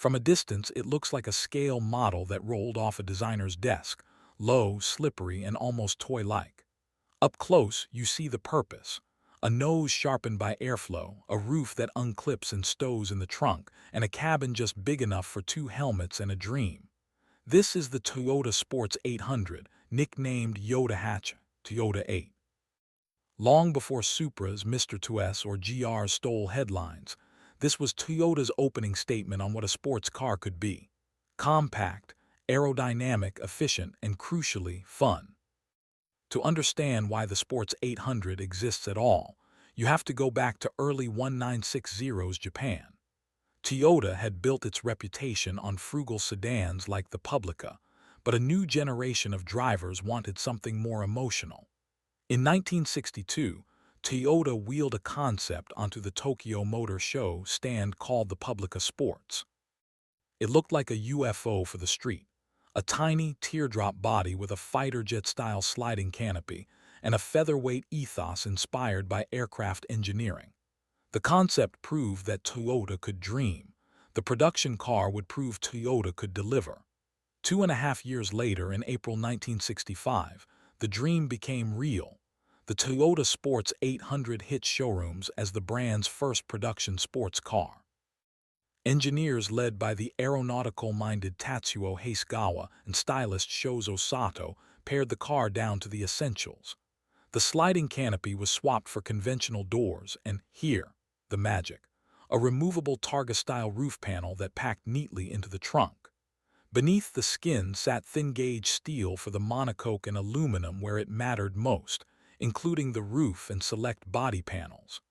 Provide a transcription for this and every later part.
From a distance, it looks like a scale model that rolled off a designer's desk, low, slippery, and almost toy-like. Up close, you see the purpose. A nose sharpened by airflow, a roof that unclips and stows in the trunk, and a cabin just big enough for two helmets and a dream. This is the Toyota Sports 800, nicknamed Yota-Hachi, Toyota 8. Long before Supra's, Mr. 2S, or GRs stole headlines, this was Toyota's opening statement on what a sports car could be. Compact, aerodynamic, efficient, and crucially, fun. To understand why the Sports 800 exists at all, you have to go back to early 1960's Japan. Toyota had built its reputation on frugal sedans like the Publica, but a new generation of drivers wanted something more emotional. In 1962, Toyota wheeled a concept onto the Tokyo Motor Show stand called the Publica Sports. It looked like a UFO for the street, a tiny teardrop body with a fighter jet-style sliding canopy and a featherweight ethos inspired by aircraft engineering. The concept proved that Toyota could dream. The production car would prove Toyota could deliver. 2.5 years later, in April 1965, the dream became real. The Toyota Sports 800 hit showrooms as the brand's first production sports car. Engineers led by the aeronautical-minded Tatsuo Hasegawa and stylist Shozo Sato pared the car down to the essentials. The sliding canopy was swapped for conventional doors and, here, the magic, a removable targa-style roof panel that packed neatly into the trunk. Beneath the skin sat thin-gauge steel for the monocoque and aluminum where it mattered most, including the roof and select body panels.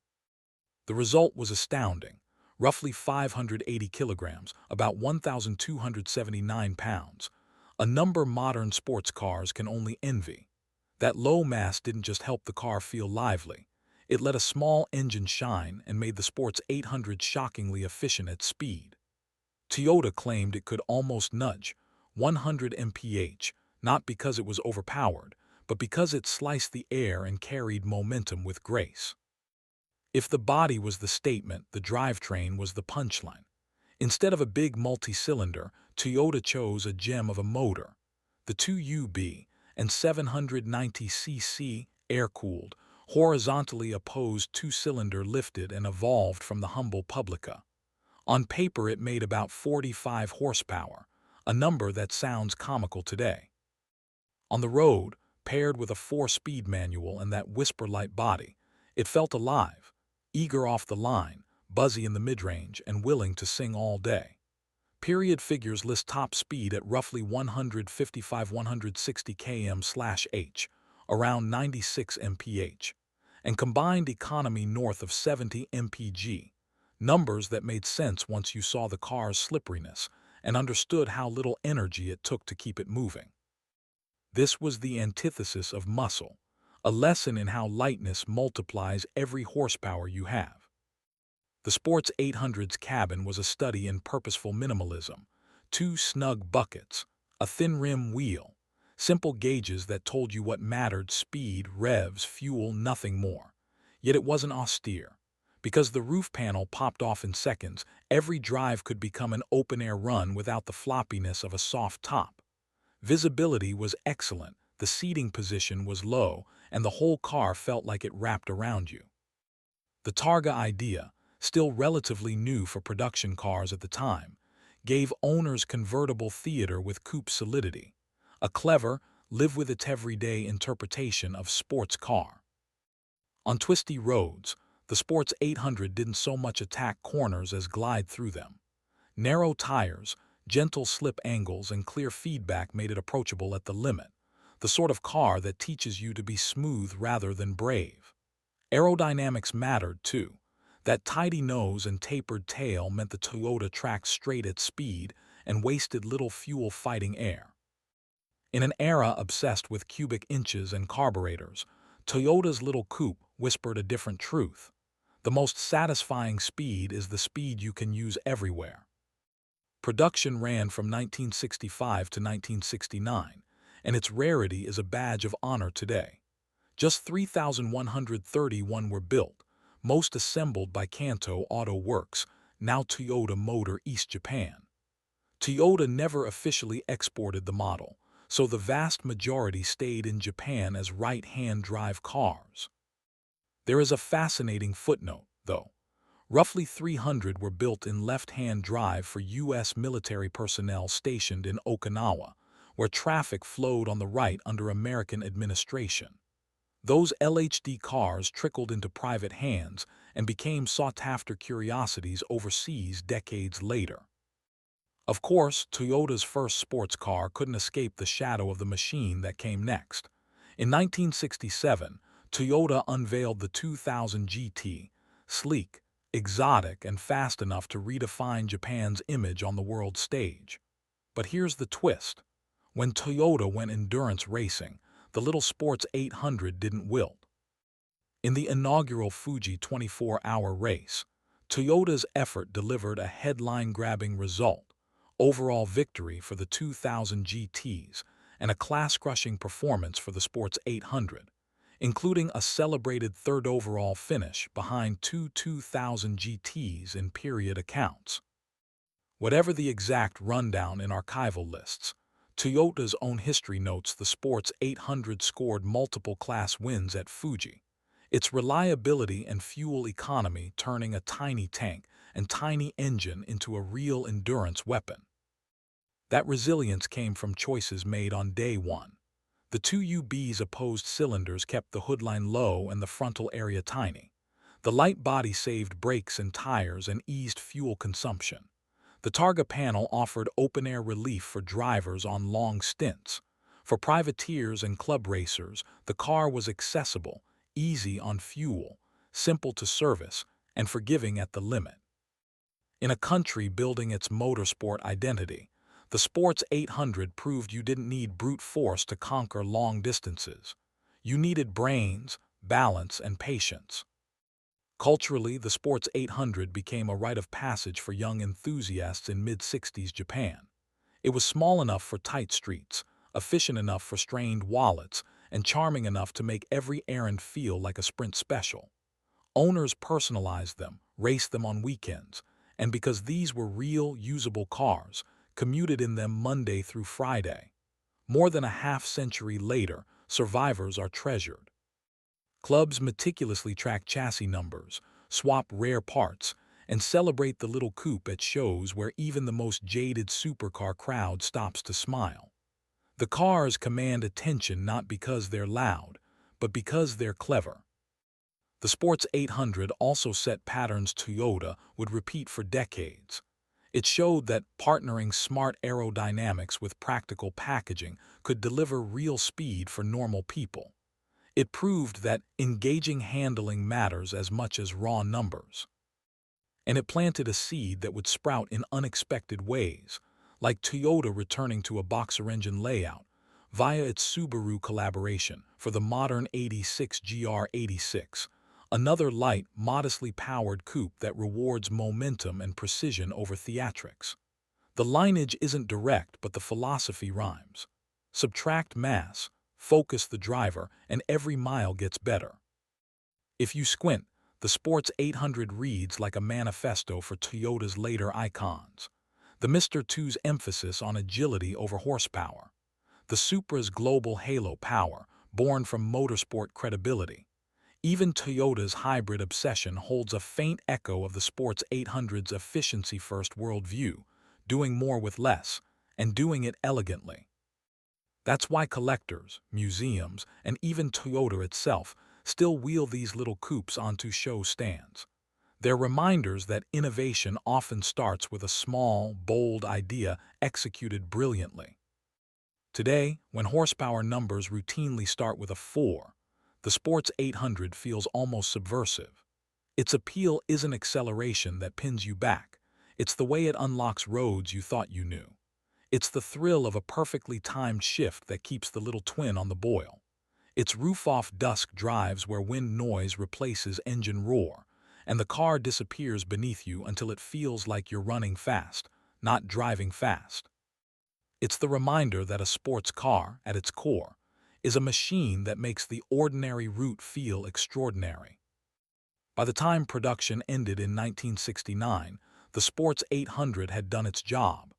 The result was astounding. Roughly 580 kilograms, about 1,279 pounds, a number modern sports cars can only envy. That low mass didn't just help the car feel lively. It let a small engine shine and made the Sports 800 shockingly efficient at speed. Toyota claimed it could almost nudge 100 mph, not because it was overpowered, but because it sliced the air and carried momentum with grace. If the body was the statement, the drivetrain was the punchline. Instead of a big multi-cylinder, Toyota chose a gem of a motor. The 2UB and 790cc, air-cooled, horizontally opposed two-cylinder lifted and evolved from the humble Publica. On paper it made about 45 horsepower, a number that sounds comical today. On the road, paired with a 4-speed manual and that whisper-light body, it felt alive, eager off the line, buzzy in the mid-range, and willing to sing all day. Period figures list top speed at roughly 155-160 km/h, around 96 mph, and combined economy north of 70 mpg, numbers that made sense once you saw the car's slipperiness and understood how little energy it took to keep it moving. This was the antithesis of muscle, a lesson in how lightness multiplies every horsepower you have. The Sports 800's cabin was a study in purposeful minimalism. 2 snug buckets, a thin rim wheel, simple gauges that told you what mattered: speed, revs, fuel, nothing more. Yet it wasn't austere. Because the roof panel popped off in seconds, every drive could become an open-air run without the floppiness of a soft top. Visibility was excellent, the seating position was low, and the whole car felt like it wrapped around you. The targa idea, still relatively new for production cars at the time, gave owners convertible theater with coupe solidity, a clever, live-with-it-everyday interpretation of sports car. On twisty roads, the Sports 800 didn't so much attack corners as glide through them. Narrow tires, gentle slip angles, and clear feedback made it approachable at the limit, the sort of car that teaches you to be smooth rather than brave. Aerodynamics mattered, too. That tidy nose and tapered tail meant the Toyota tracked straight at speed and wasted little fuel fighting air. In an era obsessed with cubic inches and carburetors, Toyota's little coupe whispered a different truth. The most satisfying speed is the speed you can use everywhere. Production ran from 1965 to 1969, and its rarity is a badge of honor today. Just 3,131 were built, most assembled by Kanto Auto Works, now Toyota Motor East Japan. Toyota never officially exported the model, so the vast majority stayed in Japan as right-hand drive cars. There is a fascinating footnote, though. Roughly 300 were built in left-hand drive for U.S. military personnel stationed in Okinawa, where traffic flowed on the right under American administration. Those LHD cars trickled into private hands and became sought-after curiosities overseas decades later. Of course, Toyota's first sports car couldn't escape the shadow of the machine that came next. In 1967, Toyota unveiled the 2000 GT, sleek, exotic, and fast enough to redefine Japan's image on the world stage. But here's the twist. When Toyota went endurance racing, the little sports 800 didn't wilt. In the inaugural Fuji 24-hour race, Toyota's effort delivered a headline-grabbing result: overall victory for the 2000 GTs and a class-crushing performance for the Sports 800, including a celebrated third overall finish behind two 2000 GTs in period accounts. Whatever the exact rundown in archival lists, Toyota's own history notes the Sports 800 scored multiple class wins at Fuji, its reliability and fuel economy turning a tiny tank and tiny engine into a real endurance weapon. That resilience came from choices made on day one. The two UB's opposed cylinders kept the hoodline low and the frontal area tiny. The light body saved brakes and tires and eased fuel consumption. The targa panel offered open-air relief for drivers on long stints. For privateers and club racers, the car was accessible, easy on fuel, simple to service, and forgiving at the limit. In a country building its motorsport identity, the Sports 800 proved you didn't need brute force to conquer long distances. You needed brains, balance, and patience. Culturally, the Sports 800 became a rite of passage for young enthusiasts in mid-60s Japan. It was small enough for tight streets, efficient enough for strained wallets, and charming enough to make every errand feel like a sprint special. Owners personalized them, raced them on weekends, and because these were real, usable cars, commuted in them Monday through Friday. More than a half-century later, survivors are treasured. Clubs meticulously track chassis numbers, swap rare parts, and celebrate the little coupe at shows where even the most jaded supercar crowd stops to smile. The cars command attention not because they're loud, but because they're clever. The Sports 800 also set patterns Toyota would repeat for decades. It showed that partnering smart aerodynamics with practical packaging could deliver real speed for normal people. It proved that engaging handling matters as much as raw numbers. And it planted a seed that would sprout in unexpected ways, like Toyota returning to a boxer engine layout via its Subaru collaboration for the modern 86 GR86, another light, modestly powered coupe that rewards momentum and precision over theatrics. The lineage isn't direct, but the philosophy rhymes. Subtract mass, focus the driver, and every mile gets better. If you squint, the Sports 800 reads like a manifesto for Toyota's later icons. The Mr. 2's emphasis on agility over horsepower. The Supra's global halo power, born from motorsport credibility. Even Toyota's hybrid obsession holds a faint echo of the Sports 800's efficiency-first worldview, doing more with less, and doing it elegantly. That's why collectors, museums, and even Toyota itself still wheel these little coupes onto show stands. They're reminders that innovation often starts with a small, bold idea executed brilliantly. Today, when horsepower numbers routinely start with a 4, the Sports 800 feels almost subversive. Its appeal isn't acceleration that pins you back. It's the way it unlocks roads you thought you knew. It's the thrill of a perfectly timed shift that keeps the little twin on the boil. It's roof-off dusk drives where wind noise replaces engine roar, and the car disappears beneath you until it feels like you're running fast, not driving fast. It's the reminder that a sports car, at its core, is a machine that makes the ordinary route feel extraordinary. By the time production ended in 1969, the Sports 800 had done its job.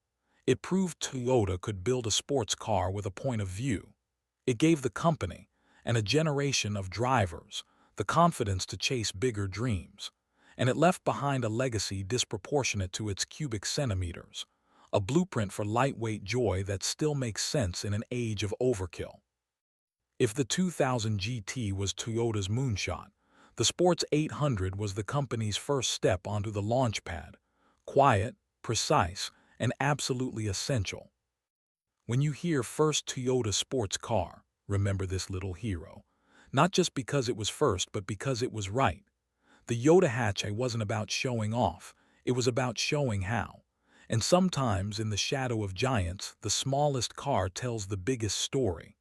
It proved Toyota could build a sports car with a point of view. It gave the company, and a generation of drivers, the confidence to chase bigger dreams. And it left behind a legacy disproportionate to its cubic centimeters, a blueprint for lightweight joy that still makes sense in an age of overkill. If the 2000 GT was Toyota's moonshot, the Sports 800 was the company's first step onto the launch pad, quiet, precise, and absolutely essential. When you hear first Toyota sports car, remember this little hero. Not just because it was first, but because it was right. The Yota-Hachi wasn't about showing off, it was about showing how. And sometimes, in the shadow of giants, the smallest car tells the biggest story.